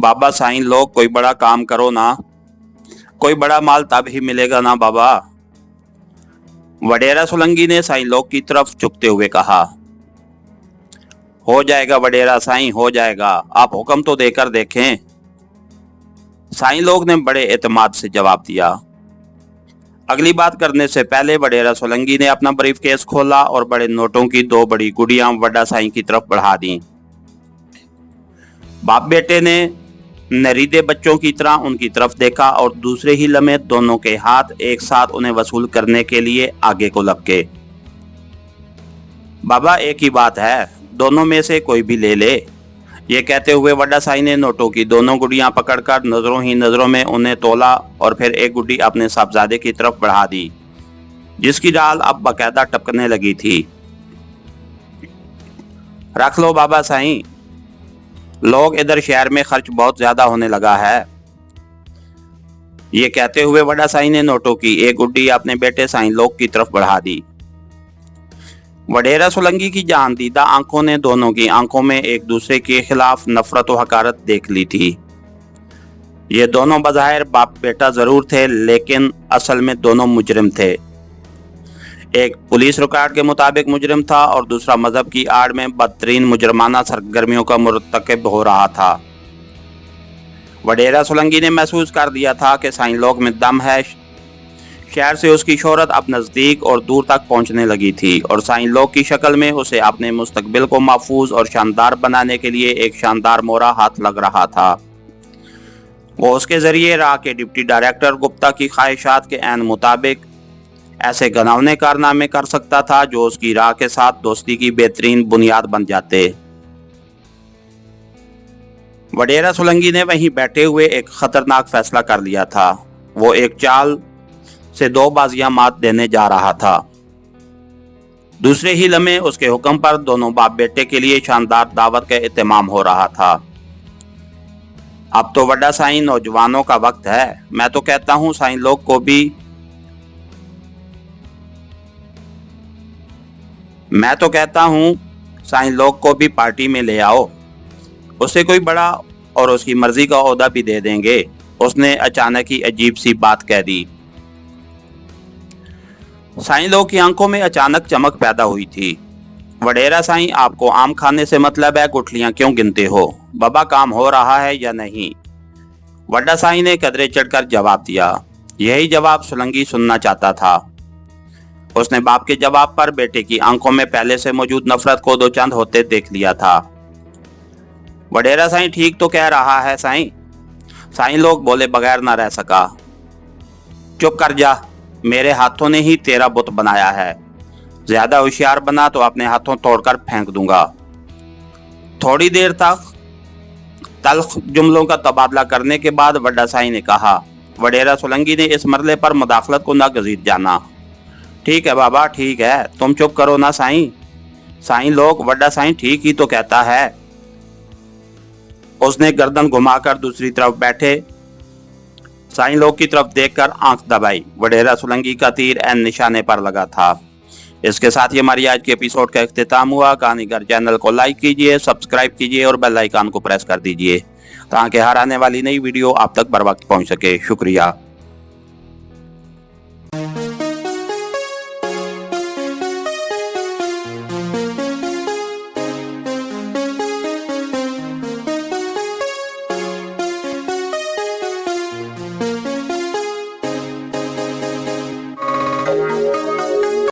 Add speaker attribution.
Speaker 1: बाबा साईं लोग कोई बड़ा काम करो ना, कोई बड़ा माल तब ही मिलेगा ना बाबा। वडेरा सोलंकी ने साईं लोग की तरफ झुकते हुए कहा। हो जाएगा वडेरा साईं, हो जाएगा, आप हुक्म तो देकर देखें। साईं लोग ने बड़े एतमाद से जवाब दिया। अगली बात करने से पहले वडेरा सोलंकी ने अपना ब्रीफकेस खोला और बड़े नोटों की दो बड़ी गुड़ियां वड्डा साईं की तरफ बढ़ा दी। बाप बेटे ने नरीदे बच्चों की तरह उनकी तरफ देखा और दूसरे ही लम्हे दोनों के हाथ एक साथ उन्हें वसूल करने के लिए आगे को लपके। बाबा एक ही बात है, दोनों में से कोई भी ले ले। ये कहते हुए वड्डा साईं ने नोटों की दोनों गुड़ियां पकड़कर नजरों ही नजरों में उन्हें तोला और फिर एक गुड्डी अपने साहबजादे की तरफ बढ़ा दी, जिसकी डाल अब बाकायदा टपकने लगी थी। रख लो बाबा साईं, लोग इधर शहर में खर्च बहुत ज्यादा होने लगा है। ये कहते हुए वड्डा साईं ने नोटों की एक गुड्डी अपने बेटे साईं लोग की तरफ बढ़ा दी। वडेरा सोलंकी की जान दीदा आंखों ने दोनों की आंखों में एक दूसरे के खिलाफ नफरत और हकारत देख ली थी। ये दोनों बज़ाहिर बाप बेटा जरूर थे, लेकिन असल में दोनों मुजरिम थे। एक पुलिस रिकॉर्ड के मुताबिक मुजरिम था और दूसरा मजहब की आड़ में बदतरीन मुजरमाना सरगर्मियों का मुर्तकब हो रहा था। वडेरा सोलंकी ने महसूस कर दिया था कि साईं लोग में दम है। शहर से उसकी शोहरत अब नज़दीक और दूर तक पहुंचने लगी थी और साईं लोग की शक्ल में उसे अपने मुस्तकबिल को महफूज और शानदार बनाने के लिए एक शानदार मोहरा हाथ लग रहा था। वो उसके जरिए राह के डिप्टी डायरेक्टर गुप्ता की ख्वाहिशात के ऐन मुताबिक ऐसे घिनौने कारनामे कर सकता था जो उसकी राह के साथ दोस्ती की बेहतरीन बुनियाद बन जाते। वडेरा सोलंकी ने वहीं बैठे हुए एक खतरनाक फैसला कर लिया था। वो एक चाल से दो बाजियां मात देने जा रहा था। दूसरे ही लम्हे उसके हुक्म पर दोनों बाप बेटे के लिए शानदार दावत का इत्तेमाम हो रहा था। अब तो वड्डा साईं नौजवानों का वक्त है। मैं तो कहता हूं साईं लोग को भी पार्टी में ले आओ, उसे कोई बड़ा और उसकी मर्जी का ओहदा भी दे देंगे। उसने अचानक ही अजीब सी बात कह दी। साईं लोग की आंखों में अचानक चमक पैदा हुई थी। वडेरा साईं, आपको आम खाने से मतलब है, गुठलियां क्यों गिनते हो? बाबा काम हो रहा है या नहीं? वड्डा साईं ने कदरे चढ़कर जवाब दिया। यही जवाब सोलंकी सुनना चाहता था। उसने बाप के जवाब पर बेटे की आंखों में पहले से मौजूद नफरत को दो चंद होते देख लिया था। वडेरा साईं ठीक तो कह रहा है साईं। साईं लोग बोले बगैर ना रह सका। चुप कर जा, मेरे हाथों ने ही तेरा बुत बनाया है। ज्यादा होशियार बना तो अपने हाथों तोड़कर फेंक दूंगा। थोड़ी देर तक तल्ख जुमलों का तबादला करने के बाद वड्डा साईं ने कहा। वडेरा सोलंकी ने इस मरले पर मुदाखलत को नागजीर जाना। ठीक है बाबा, ठीक है, तुम चुप करो ना साईं। साईं लोग, वड्डा साईं ठीक ही तो कहता है। उसने गर्दन घुमाकर दूसरी तरफ बैठे साईं लोग की तरफ देखकर आंख दबाई। वडेरा सोलंकी का तीर एन निशाने पर लगा था। इसके साथ ही हमारी आज के एपिसोड का इख्तिताम हुआ। कहानीगर चैनल को लाइक कीजिए, सब्सक्राइब कीजिए और बेल आइकन को प्रेस कर दीजिए ताकि हर आने वाली नई वीडियो आप तक बर वक्त पहुंच सके। शुक्रिया।